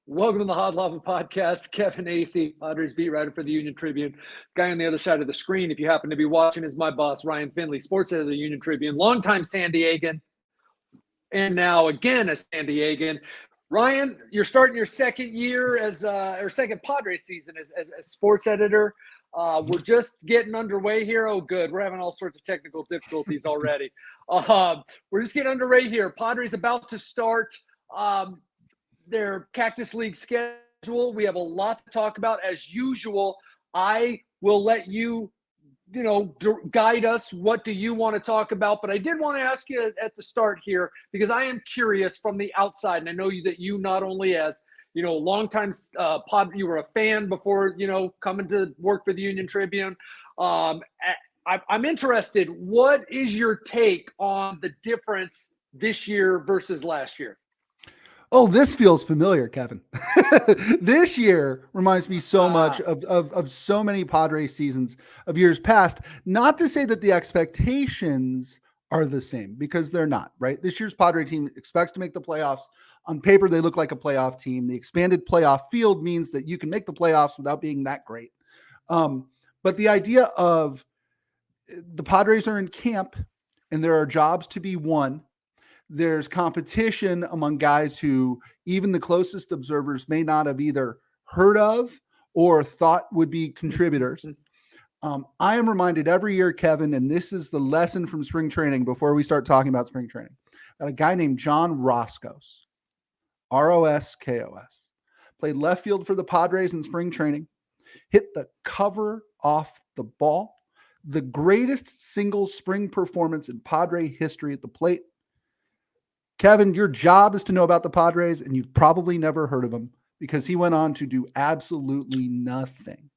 Welcome to the Hot Lava Podcast. Kevin Acee, Padres beat writer for the Union-Tribune. Guy on the other side of the screen, if you happen to be watching, is my boss, Ryan Finley, sports editor of the Union-Tribune, longtime San Diegan, and now again a San Diegan. Ryan, you're starting your second year or second Padres season as sports editor. We're just getting underway here. Oh, good. We're having all sorts of technical difficulties already. We're just getting underway here. Padres about to start their Cactus League schedule. We have a lot to talk about. As usual, I will let you, guide us. What do you want to talk about? But I did want to ask you at the start here, because I am curious from the outside, and I know that you not only as longtime you were a fan before coming to work for the Union-Tribune. I'm interested. What is your take on the difference this year versus last year? Oh, this feels familiar, Kevin. This year reminds me so much of so many Padres seasons of years past. Not to say that the expectations are the same, because they're not, right? This year's Padre team expects to make the playoffs. On paper, they look like a playoff team. The expanded playoff field means that you can make the playoffs without being that great. But the idea of the Padres are in camp and there are jobs to be won. There's competition among guys who even the closest observers may not have either heard of or thought would be contributors. I am reminded every year, Kevin, and this is the lesson from spring training before we start talking about spring training, that a guy named John Roskos, Roskos, played left field for the Padres in spring training, hit the cover off the ball, the greatest single spring performance in Padre history at the plate. Kevin, your job is to know about the Padres, and you've probably never heard of him, because he went on to do absolutely nothing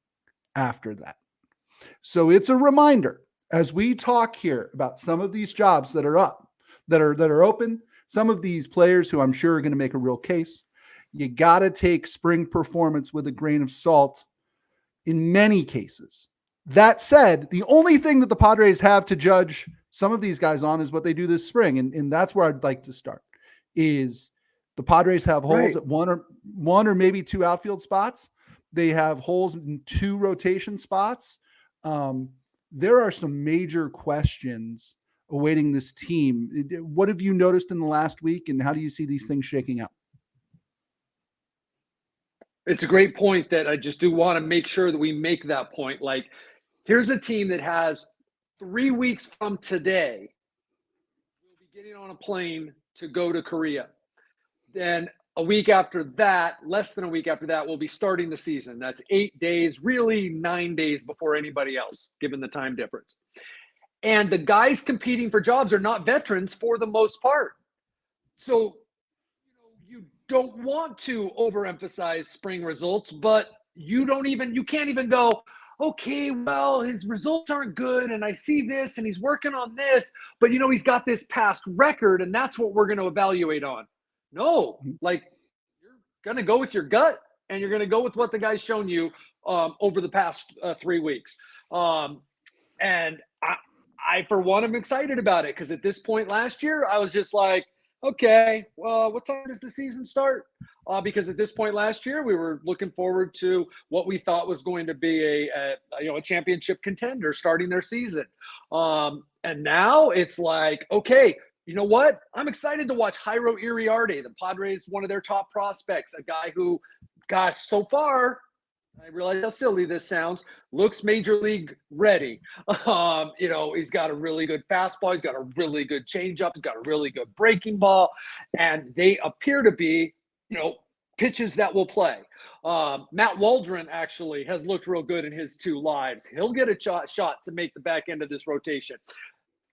after that. So it's a reminder as we talk here about some of these jobs that are up, that are open, some of these players who I'm sure are going to make a real case. You got to take spring performance with a grain of salt in many cases. That said, the only thing that the Padres have to judge some of these guys on is what they do this spring. And that's where I'd like to start, is the Padres have holes at one or maybe two outfield spots. They have holes in two rotation spots. There are some major questions awaiting this team. What have you noticed in the last week, and how do you see these things shaking out? It's a great point that I just do want to make sure that we make that point. Like, here's a team that has 3 weeks from today, we'll be getting on a plane to go to Korea. Then a week after that, less than a week after that, we'll be starting the season. That's 8 days, really 9 days before anybody else, given the time difference. And the guys competing for jobs are not veterans for the most part. So you don't want to overemphasize spring results, but you can't even go, okay, well, his results aren't good, and I see this, and he's working on this, but he's got this past record, and that's what we're going to evaluate on. No, like, you're going to go with your gut, and you're going to go with what the guy's shown you over the past 3 weeks. And I, for one, am excited about it, because at this point last year, I was just like, okay, well, what time does the season start? Because at this point last year, we were looking forward to what we thought was going to be a championship contender starting their season. And now it's like, okay, you know what? I'm excited to watch Jairo Iriarte, the Padres, one of their top prospects, a guy who, gosh, so far, I realize how silly this sounds, looks major league ready. He's got a really good fastball. He's got a really good changeup. He's got a really good breaking ball. And they appear to be, pitches that will play. Matt Waldron actually has looked real good in his 2 lives. He'll get a shot to make the back end of this rotation.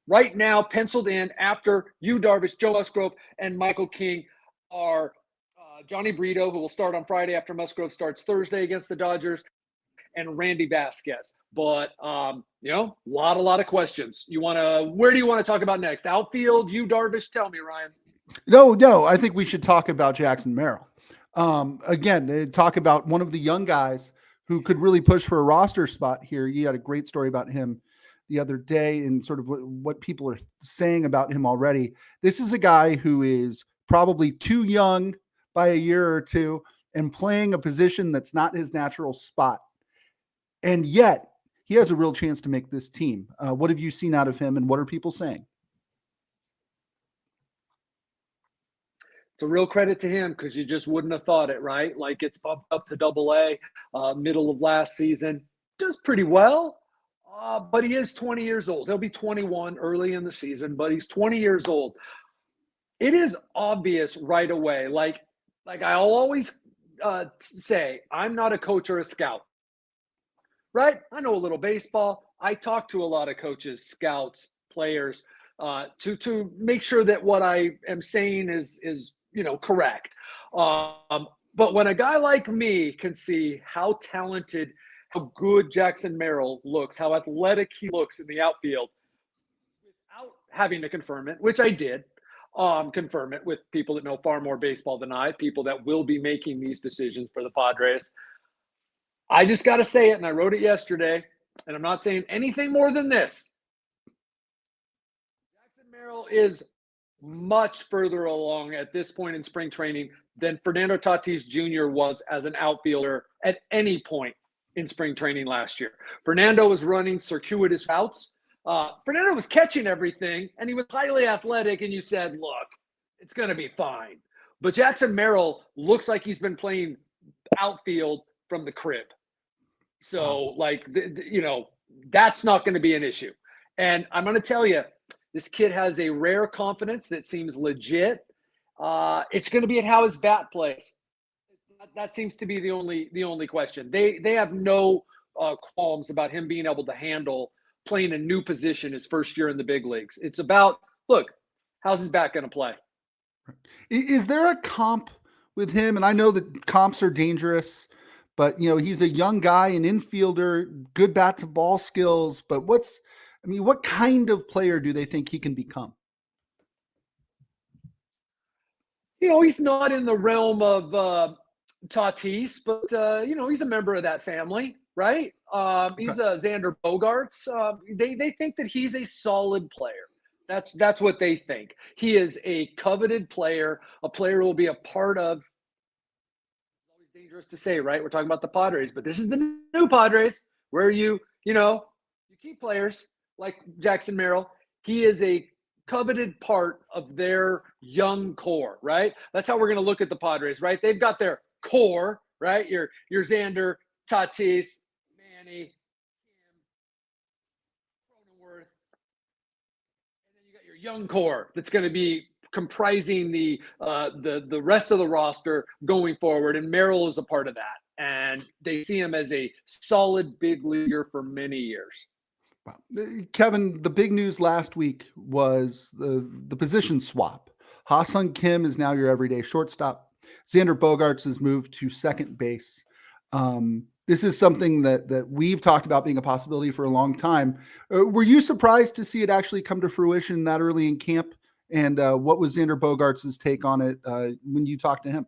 Right now, penciled in after Yu Darvish, Joe Musgrove, and Michael King are Johnny Brito, who will start on Friday after Musgrove starts Thursday against the Dodgers, and Randy Vasquez. But, a lot of questions. Where do you want to talk about next? Outfield, Yu Darvish? Tell me, Ryan. No, I think we should talk about Jackson Merrill. Again, talk about one of the young guys who could really push for a roster spot here. You had a great story about him the other day and sort of what people are saying about him already. This is a guy who is probably too young by a year or two and playing a position that's not his natural spot. And yet he has a real chance to make this team. What have you seen out of him, and what are people saying? It's a real credit to him because you just wouldn't have thought it, right? Like it's bumped up to AA, middle of last season. Does pretty well, but he is 20 years old. He'll be 21 early in the season, but he's 20 years old. It is obvious right away. Like I'll always say, I'm not a coach or a scout, right? I know a little baseball. I talk to a lot of coaches, scouts, players, to make sure that what I am saying is correct. But when a guy like me can see how talented, how good Jackson Merrill looks, how athletic he looks in the outfield, without having to confirm it, which I did, confirm it with people that know far more baseball than I, people that will be making these decisions for the Padres. I just got to say it, and I wrote it yesterday, and I'm not saying anything more than this. Jackson Merrill is much further along at this point in spring training than Fernando Tatis Jr. was as an outfielder at any point in spring training last year. Fernando was running circuitous routes. Fernando was catching everything, and he was highly athletic, and you said, look, it's going to be fine. But Jackson Merrill looks like he's been playing outfield from the crib. So, that's not going to be an issue. And I'm going to tell you, this kid has a rare confidence that seems legit. It's going to be at how his bat plays. That seems to be the only question. They have no qualms about him being able to handle playing a new position his first year in the big leagues. It's about, look, how's his bat going to play? Is there a comp with him? And I know that comps are dangerous, but he's a young guy, an infielder, good bat to ball skills. But what kind of player do they think he can become? He's not in the realm of Tatis, but he's a member of that family, right? He's a Xander Bogaerts. They think that he's a solid player. That's what they think. He is a coveted player, a player who will be a part of. It's always dangerous to say, right? We're talking about the Padres, but this is the new Padres, where you keep players like Jackson Merrill. He is a coveted part of their young core, right? That's how we're going to look at the Padres, right? They've got their core, right? Your Xander, Tatis, Manny, Kim, Cronenworth, and then you got your young core that's going to be comprising the rest of the roster going forward, and Merrill is a part of that. And they see him as a solid big leaguer for many years. Wow. Kevin, the big news last week was the position swap. Ha-Seong Kim is now your everyday shortstop. Xander Bogaerts has moved to second base. This is something that we've talked about being a possibility for a long time. Were you surprised to see it actually come to fruition that early in camp? And what was Xander Bogaerts' take on it when you talked to him?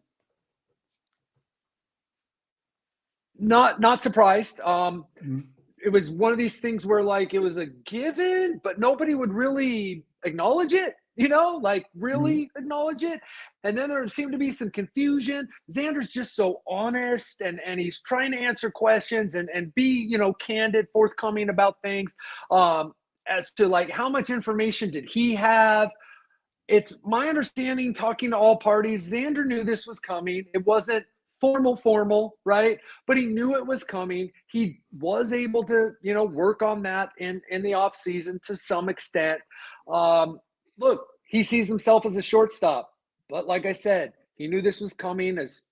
Not surprised. It was one of these things where it was a given, but nobody would really acknowledge it, really acknowledge it. And then there seemed to be some confusion. Xander's just so honest and he's trying to answer questions and be, candid, forthcoming about things. As to how much information did he have? It's my understanding, talking to all parties, Xander knew this was coming. It wasn't formal, right? But he knew it was coming. He was able to, work on that in the off season to some extent. Look, he sees himself as a shortstop, but like I said, he knew this was coming. As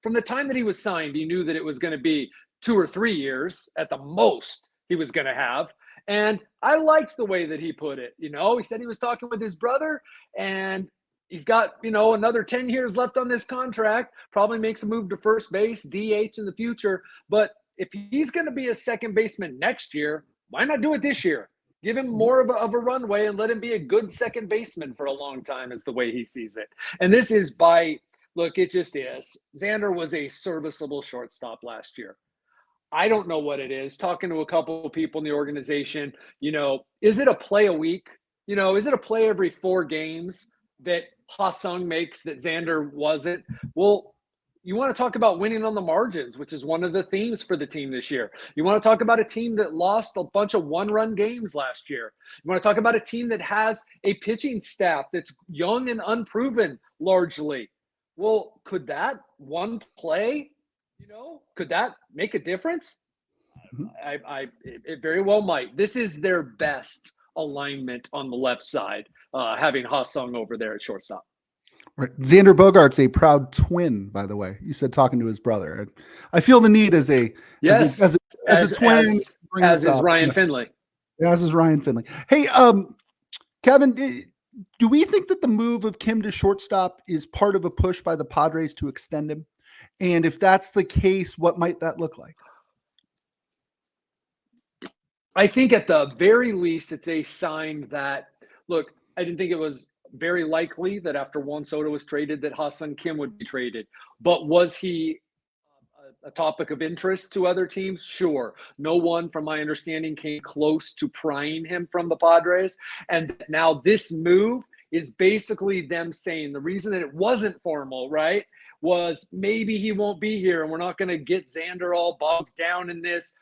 from the time that he was signed, he knew that it was going to be 2 or 3 years at the most he was going to have. And I liked the way that he put it. He said he was talking with his brother, and he's got, another 10 years left on this contract, probably makes a move to first base, DH in the future. But if he's going to be a second baseman next year, why not do it this year? Give him more of a runway and let him be a good second baseman for a long time, is the way he sees it. And this is it just is. Xander was a serviceable shortstop last year. I don't know what it is. Talking to a couple of people in the organization, is it a play a week? Is it a play every 4 games that Ha-Seong makes that Xander wasn't? Well, You want to talk about winning on the margins, which is one of the themes for the team this year. You want to talk about a team that lost a bunch of one-run games last year. You want to talk about a team that has a pitching staff that's young and unproven largely. Well, could that one play, could that make a difference? It very well might. This is their best alignment on the left side, having Ha-Sung over there at shortstop. Right. Xander Bogaerts, a proud twin, by the way. You said talking to his brother. I feel the need as a twin, as is Ryan Finley. As is Ryan Finley. Hey, Kevin, do we think that the move of Kim to shortstop is part of a push by the Padres to extend him? And if that's the case, what might that look like? I think at the very least, it's a sign that, look, I didn't think it was very likely that after Juan Soto was traded that Ha-Sung Kim would be traded. But was he a topic of interest to other teams? Sure. No one, from my understanding, came close to prying him from the Padres. And now this move is basically them saying the reason that it wasn't formal, right, was maybe he won't be here and we're not going to get Xander all bogged down in this.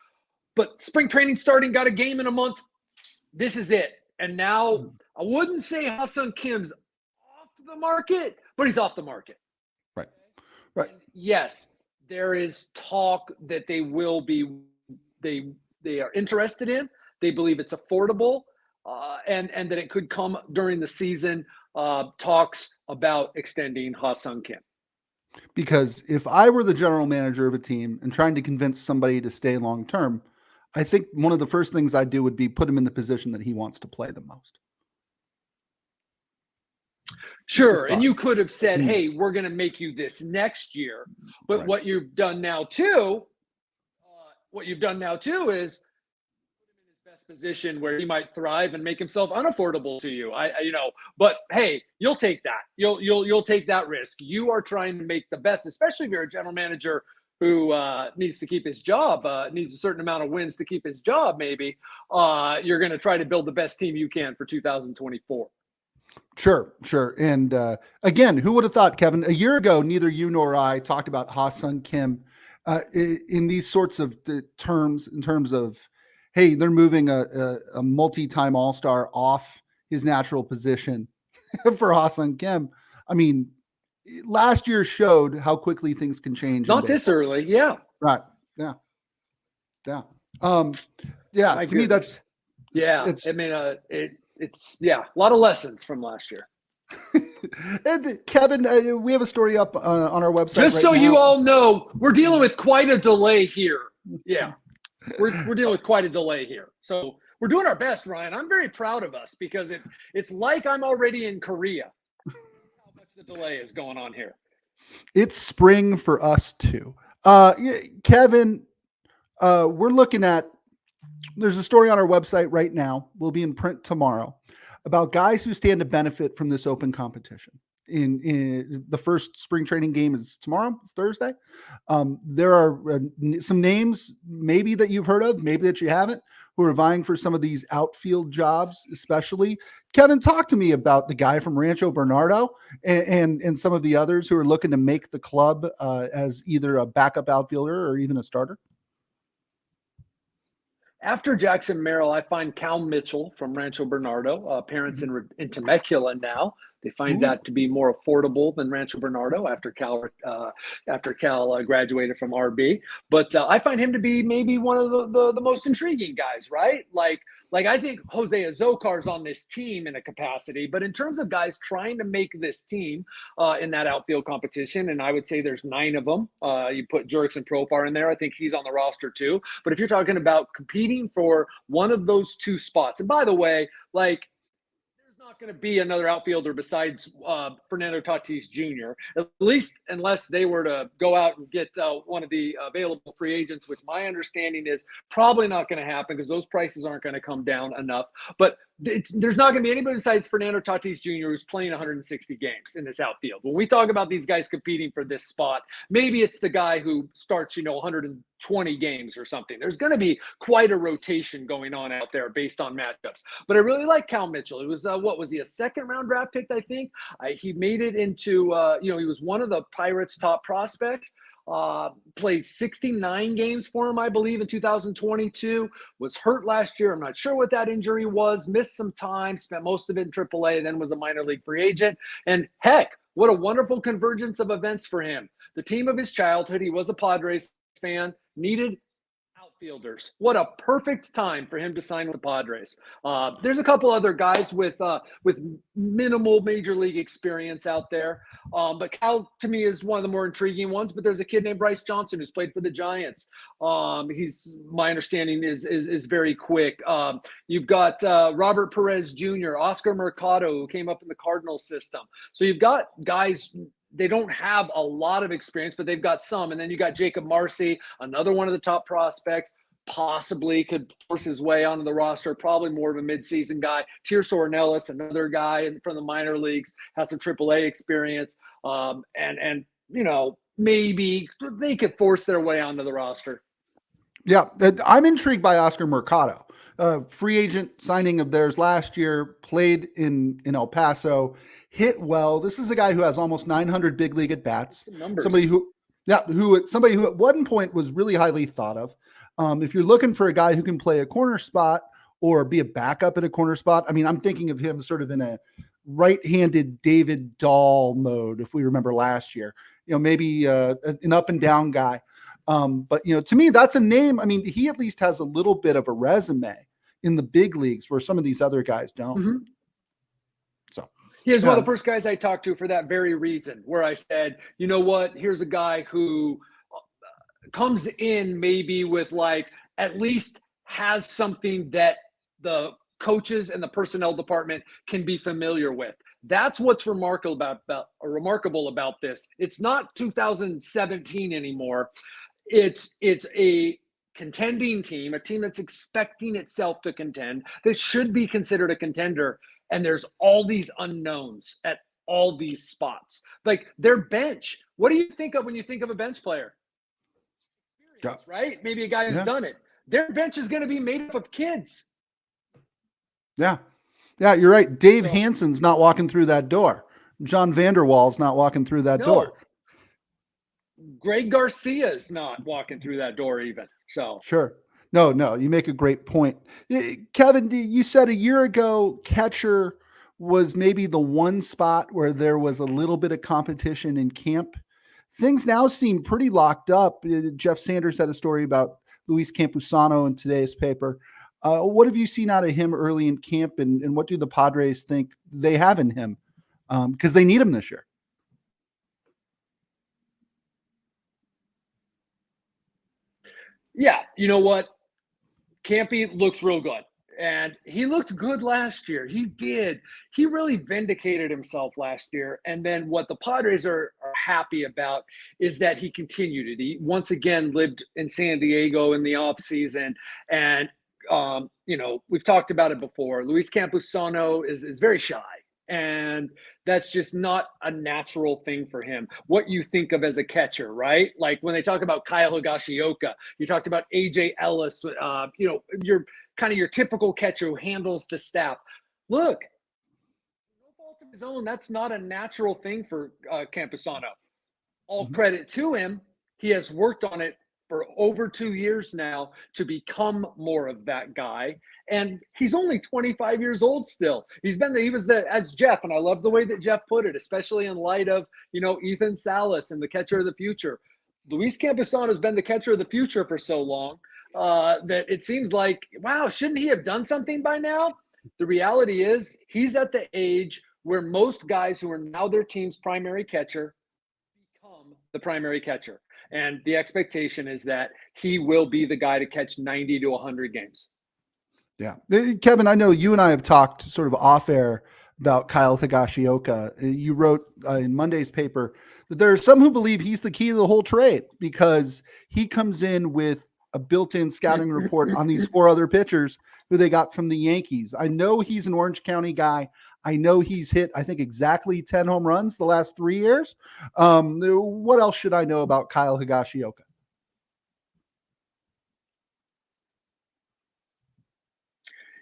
But spring training starting, got a game in a month. This is it. And now I wouldn't say Ha-Sung Kim's off the market, but he's off the market. Right. Right. And yes, there is talk that they will be, they are interested in. They believe it's affordable, and that it could come during the season. Talks about extending Ha-Sung Kim. Because if I were the general manager of a team and trying to convince somebody to stay long term, I think one of the first things I'd do would be put him in the position that he wants to play the most. Sure. And you could have said, hey, we're going to make you this next year. But Right. what you've done now too is put him in his best position where he might thrive and make himself unaffordable to you. But hey, you'll take that. You'll take that risk. You are trying to make the best, especially if you're a general manager who needs to keep his job, needs a certain amount of wins to keep his job, maybe. You're going to try to build the best team you can for 2024. Sure. And again, who would have thought, Kevin, a year ago, neither you nor I talked about Ha-Sung Kim in these sorts of terms, in terms of, hey, they're moving a multi-time All-Star off his natural position for Ha-Sung Kim. I mean, last year showed how quickly things can change. Not this early. Yeah. Right. Yeah. To me, that's, it's a lot of lessons from last year. And Kevin, we have a story up on our website. Just so you all know, we're dealing with quite a delay here. Yeah. We're dealing with quite a delay here. So we're doing our best, Ryan. I'm very proud of us because it's like I'm already in Korea. How much the delay is going on here. It's spring for us too. Kevin, we're looking at, there's a story on our website right now, will be in print tomorrow, about guys who stand to benefit from this open competition. In the first spring training game is tomorrow. It's Thursday. There are some names maybe that you've heard of, maybe that you haven't, who are vying for some of these outfield jobs, especially. Kevin, talk to me about the guy from Rancho Bernardo and some of the others who are looking to make the club as either a backup outfielder or even a starter. After Jackson Merrill, I find Cal Mitchell from Rancho Bernardo, parents in Temecula now. They find that to be more affordable than Rancho Bernardo after Cal graduated from RB. But I find him to be maybe one of the most intriguing guys, right? Like I think Jose Azocar's on this team in a capacity, but in terms of guys trying to make this team in that outfield competition, and I would say there's 9 of them. You put Jurickson Profar in there. I think he's on the roster too. But if you're talking about competing for one of those 2 spots, and by the way, like, not going to be another outfielder besides Fernando Tatis Jr., at least unless they were to go out and get one of the available free agents, which my understanding is probably not going to happen because those prices aren't going to come down enough. But there's not going to be anybody besides Fernando Tatis Jr. who's playing 160 games in this outfield. When we talk about these guys competing for this spot, maybe it's the guy who starts, 120 games or something. There's going to be quite a rotation going on out there based on matchups. But I really like Cal Mitchell. It was, what was he, a second-round draft pick, I think? He made it into, he was one of the Pirates' top prospects. Played 69 games for him, I believe, in 2022. Was hurt last year. I'm not sure what that injury was. Missed some time, spent most of it in AAA, then was a minor league free agent. And heck, what a wonderful convergence of events for him. The team of his childhood, he was a Padres fan, needed outfielders. What a perfect time for him to sign with the Padres. There's a couple other guys with minimal major league experience out there, but Cal to me is one of the more intriguing ones. But there's a kid named Bryce Johnson who's played for the Giants. He's, my understanding is very quick. You've got Robert Perez Jr., Oscar Mercado, who came up in the Cardinals system. So you've got guys. They don't have a lot of experience, but they've got some. And then you got Jacob Marcy, another one of the top prospects, possibly could force his way onto the roster, probably more of a midseason guy. Tirso Ornelas, another guy from the minor leagues, has some AAA experience. And maybe they could force their way onto the roster. Yeah, I'm intrigued by Oscar Mercado. Free agent signing of theirs last year, played in El Paso, hit well. This is a guy who has almost 900 big league at bats. Somebody who at one point was really highly thought of. If you're looking for a guy who can play a corner spot or be a backup at a corner spot, I mean, I'm thinking of him sort of in a right-handed David Dahl mode. If we remember last year, maybe an up and down guy. But to me, that's a name. I mean, he at least has a little bit of a resume in the big leagues where some of these other guys don't. Mm-hmm. So he was one of the first guys I talked to for that very reason, where I said, you know what, here's a guy who comes in maybe with at least has something that the coaches and the personnel department can be familiar with. That's what's remarkable about this. It's not 2017 anymore. It's a contending team, a team that's expecting itself to contend, that should be considered a contender. And there's all these unknowns at all these spots. Like their bench. What do you think of when you think of a bench player? Experience, right? Maybe a guy who's done it. Their bench is going to be made up of kids. Yeah. Yeah, you're right. Dave Hansen's not walking through that door. John Vanderwaal's not walking through that door. Greg Garcia's not walking through that door even. So sure. No, you make a great point. Kevin, you said a year ago, catcher was maybe the one spot where there was a little bit of competition in camp. Things now seem pretty locked up. Jeff Sanders had a story about Luis Campusano in today's paper. What have you seen out of him early in camp, and what do the Padres think they have in him? Because they need him this year. Yeah, you know what? Campy looks real good. And he looked good last year. He did. He really vindicated himself last year. And then what the Padres are happy about is that he continued it. He once again lived in San Diego in the offseason. And, we've talked about it before. Luis Campusano is very shy. And that's just not a natural thing for him. What you think of as a catcher, right? Like when they talk about Kyle Higashioka, you talked about AJ Ellis, you're kind of your typical catcher who handles the staff. Look, no fault of his own. That's not a natural thing for Campusano. All credit to him. He has worked on it for over 2 years now to become more of that guy. And he's only 25 years old still. As Jeff, and I love the way that Jeff put it, especially in light of, Ethan Salas and the catcher of the future. Luis Campusano has been the catcher of the future for so long that it seems like, wow, shouldn't he have done something by now? The reality is he's at the age where most guys who are now their team's primary catcher become the primary catcher. And the expectation is that he will be the guy to catch 90 to 100 games. Yeah. Kevin, I know you and I have talked sort of off air about Kyle Higashioka. You wrote in Monday's paper that there are some who believe he's the key to the whole trade because he comes in with a built-in scouting report on these 4 other pitchers who they got from the Yankees. I know he's an Orange County guy. I know he's hit, I think, exactly 10 home runs the last 3 years. What else should I know about Kyle Higashioka?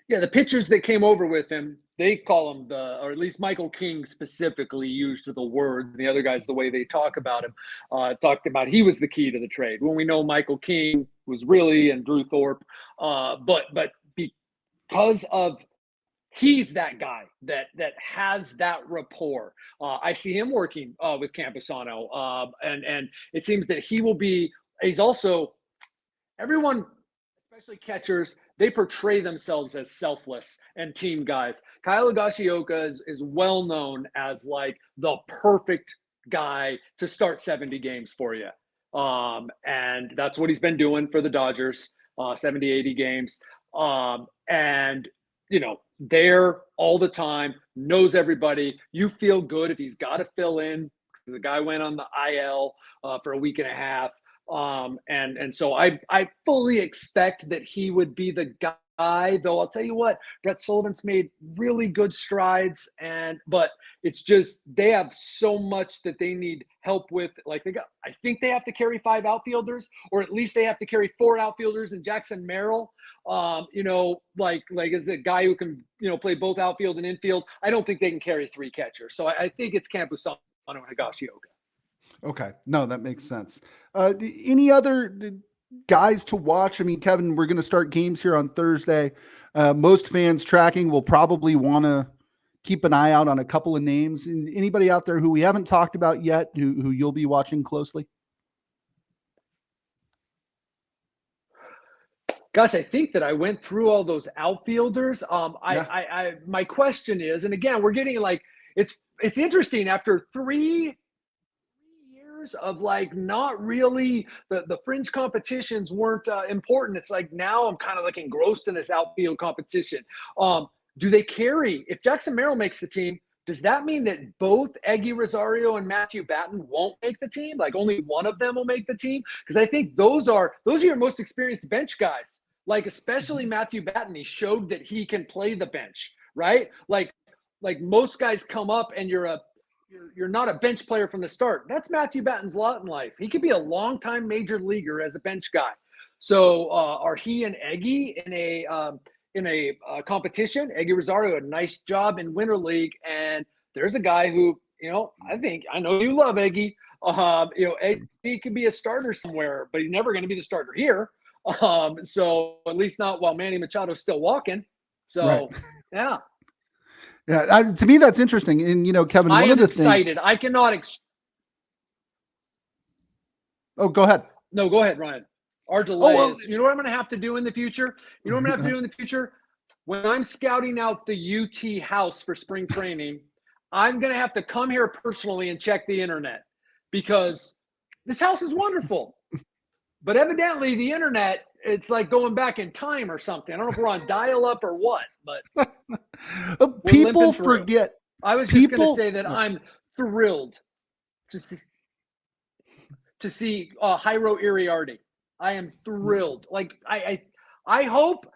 Yeah, the pitchers that came over with him, they call him or at least Michael King specifically used the words. The other guys, the way they talk about him, talked about he was the key to the trade. When we know Michael King was really and Drew Thorpe, but because of he's that guy that has that rapport. I see him working with Campusano, and it seems that he will be. He's also everyone, especially catchers, they portray themselves as selfless and team guys. Kyle Higashioka is well known as like the perfect guy to start 70 games for you. And that's what he's been doing for the Dodgers, 70, 80 games. And, you know, there all the time, knows everybody. You feel good if he's got to fill in. The guy went on the IL for a week and a half. And so I fully expect that he would be the guy, though I'll tell you what, Brett Sullivan's made really good strides, but it's just they have so much that they need help with. Like I think they have to carry 5 outfielders, or at least they have to carry 4 outfielders, and Jackson Merrill, like is a guy who can, play both outfield and infield. I don't think they can carry 3 catchers. So I think it's Campusano and Higashioka. Okay. No, that makes sense. Any other guys to watch? I mean, Kevin, we're going to start games here on Thursday. Most fans tracking will probably want to keep an eye out on a couple of names. And anybody out there who we haven't talked about yet, who you'll be watching closely? Gosh, I think that I went through all those outfielders. My question is, and again, we're getting like, it's interesting after 3 of like not really the fringe competitions weren't important. It's like now I'm kind of like engrossed in this outfield competition. Do they carry, if Jackson Merrill makes the team, does that mean that both Eggy Rosario and Matthew Batten won't make the team? Like only one of them will make the team? Because I think those are your most experienced bench guys. Like especially Matthew Batten, he showed that he can play the bench, right? Like most guys come up and you're not a bench player from the start. That's Matthew Batten's lot in life. He could be a long-time major leaguer as a bench guy. So are he and Eggy in a competition? Eggy Rosario, a nice job in Winter League, and there's a guy who, I know you love Eggy. Eggy could be a starter somewhere, but he's never going to be the starter here. So at least not while Manny Machado's still walking. So right. Yeah. Yeah, to me that's interesting. And Kevin, one of the excited. things I cannot. Oh, go ahead. No, go ahead, Ryan. Our delay is. You know what I'm going to have to do in the future? When I'm scouting out the UT house for spring training, I'm going to have to come here personally and check the internet because this house is wonderful. But evidently the internet, it's like going back in time or something. I don't know if we're on dial-up or what, but people forget. I was just going to say that I'm thrilled to see Jairo Iriarty. I am thrilled. Like I hope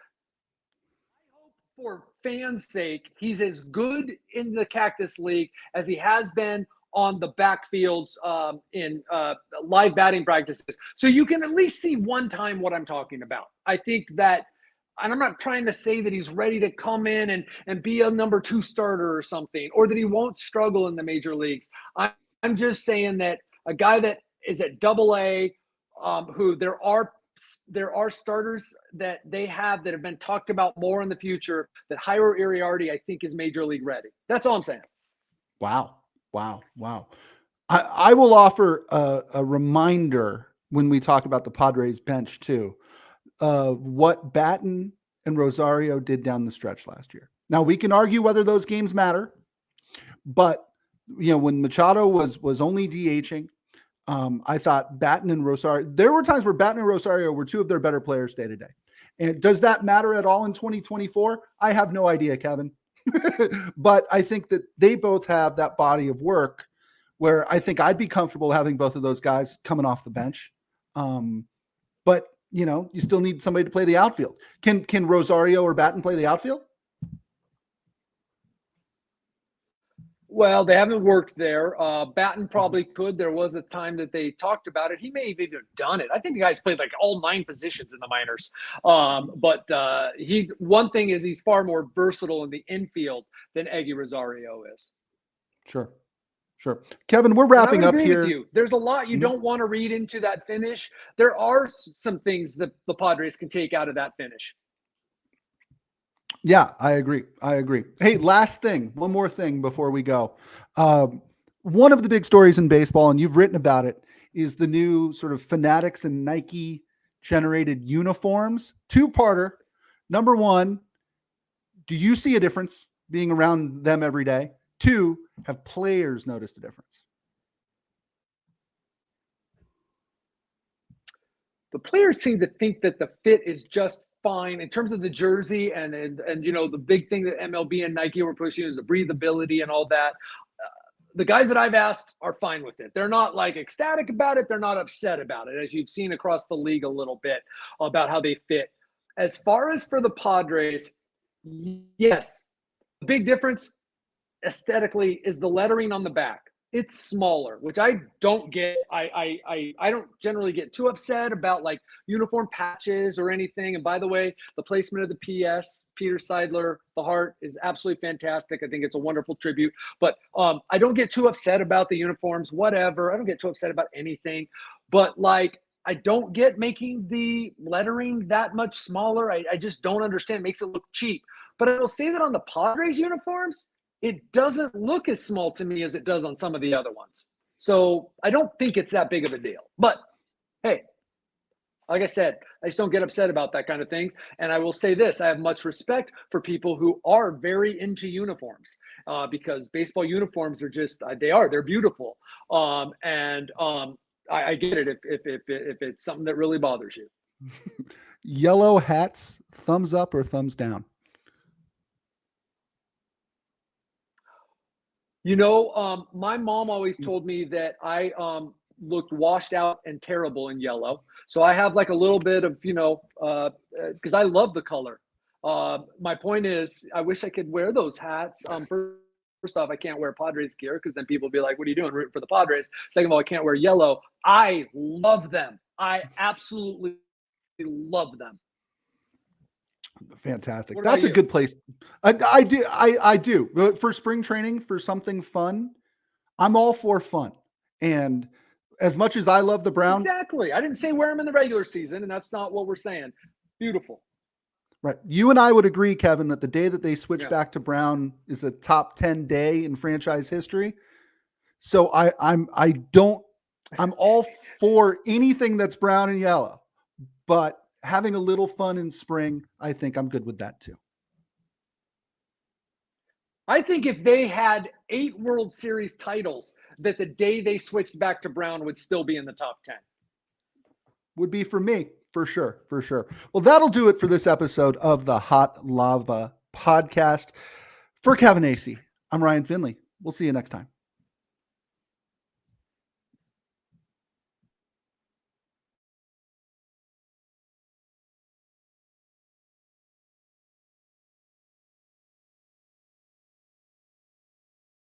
for fans' sake, he's as good in the Cactus League as he has been on the backfields in live batting practices. So you can at least see one time what I'm talking about. I think that, and I'm not trying to say that he's ready to come in and be a number 2 starter or something, or that he won't struggle in the major leagues. I'm just saying that a guy that is at AA, who there are starters that they have that have been talked about more in the future, that Jairo Iriarty, I think, is major league ready. That's all I'm saying. Wow. I will offer a reminder when we talk about the Padres bench too, of what Batten and Rosario did down the stretch last year. Now we can argue whether those games matter, but when Machado was only DHing, I thought Batten and Rosario, there were times where Batten and Rosario were 2 of their better players day to day. And does that matter at all in 2024? I have no idea, Kevin. But I think that they both have that body of work where I think I'd be comfortable having both of those guys coming off the bench. But you still need somebody to play the outfield. Can Rosario or Batten play the outfield? Well, they haven't worked there. Batten probably could. There was a time that they talked about it. He may have even done it. I think the guy's played like all 9 positions in the minors. But he's far more versatile in the infield than Eggy Rosario is. Sure. Kevin, we're wrapping up here. With you. There's a lot you don't want to read into that finish. There are some things that the Padres can take out of that finish. Yeah, I agree. Hey, last thing, one more thing before we go. One of the big stories in baseball, and you've written about it, is the new sort of Fanatics and Nike generated uniforms. 2-parter. Number 1, do you see a difference being around them every day? 2, have players noticed a difference? The players seem to think that the fit is just fine in terms of the jersey and the big thing that MLB and Nike were pushing is the breathability and all that. The guys that I've asked are fine with it. They're not like ecstatic about it. They're not upset about it, as you've seen across the league a little bit about how they fit. As far as for the Padres, yes, the big difference aesthetically is the lettering on the back. It's smaller, which I don't get. I don't generally get too upset about like uniform patches or anything. And by the way, the placement of the PS, Peter Seidler, the heart is absolutely fantastic. I think it's a wonderful tribute. But I don't get too upset about the uniforms, whatever. I don't get too upset about anything. But like, I don't get making the lettering that much smaller. I just don't understand. It makes it look cheap. But I will say that on the Padres uniforms, it doesn't look as small to me as it does on some of the other ones. So I don't think it's that big of a deal. But hey, like I said, I just don't get upset about that kind of things. And I will say this, I have much respect for people who are very into uniforms because baseball uniforms are just, they're beautiful. I get it if it's something that really bothers you. Yellow hats, thumbs up or thumbs down? My mom always told me that I looked washed out and terrible in yellow. So I have like a little bit of, because I love the color. My point is, I wish I could wear those hats. First off, I can't wear Padres gear because then people will be like, what are you doing rooting for the Padres? Second of all, I can't wear yellow. I love them. I absolutely love them. Fantastic. That's a good place. I do. For spring training, for something fun, I'm all for fun. And as much as I love the brown. Exactly. I didn't say wear them in the regular season, and that's not what we're saying. Beautiful. Right. You and I would agree, Kevin, that the day that they switch back to brown is a top 10 day in franchise history. So I'm all for anything that's brown and yellow, but having a little fun in spring, I think I'm good with that too. I think if they had 8 World Series titles, that the day they switched back to brown would still be in the top 10. Would be for me, for sure. Well, that'll do it for this episode of the Hot Lava Podcast. For Kevin Acee, I'm Ryan Finley. We'll see you next time.